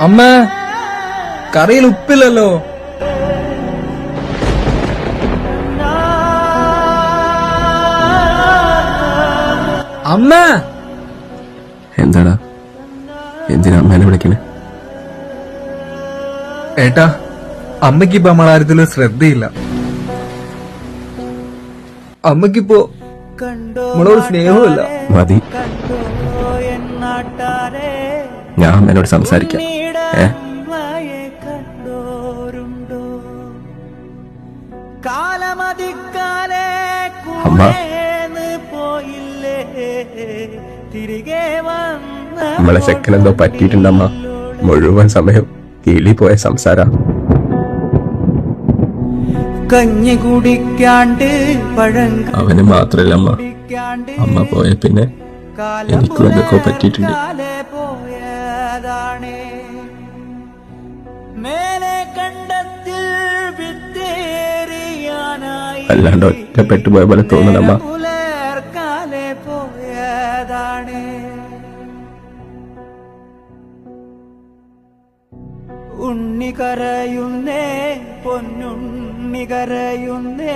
അമ്മ, കറിയിൽ ഉപ്പില്ലല്ലോ. അമ്മ. എന്താടാ, എന്തിനാ അമ്മേനെ വിളിക്കണേ? ഏട്ടാ, അമ്മയ്ക്കിപ്പോ നമ്മളാര്യത്തിലും ശ്രദ്ധയില്ല. അമ്മയ്ക്കിപ്പോ നമ്മളോട് സ്നേഹമില്ല. മതി, ഞാൻ അമ്മേനോട് സംസാരിക്കാം. അമ്മ, നമ്മളെ ചെക്കനെന്തോ പറ്റിയിട്ടുണ്ടമ്മ. മുഴുവൻ സമയം കിളി പോയ സംസാര. കഞ്ഞി കുടിക്കാണ്ട് അവന് മാത്രല്ല അമ്മ, അമ്മ പോയ പിന്നെ എനിക്കും എന്തൊക്കെ പറ്റിയിട്ടുണ്ട്. അല്ലാണ്ട് ഒറ്റപ്പെട്ടു പോയ പോലെ തോന്നണമ്മ. ഉണ്ണി കരയുന്നേ, പൊന്നുണ്ണി കരയുന്നേ.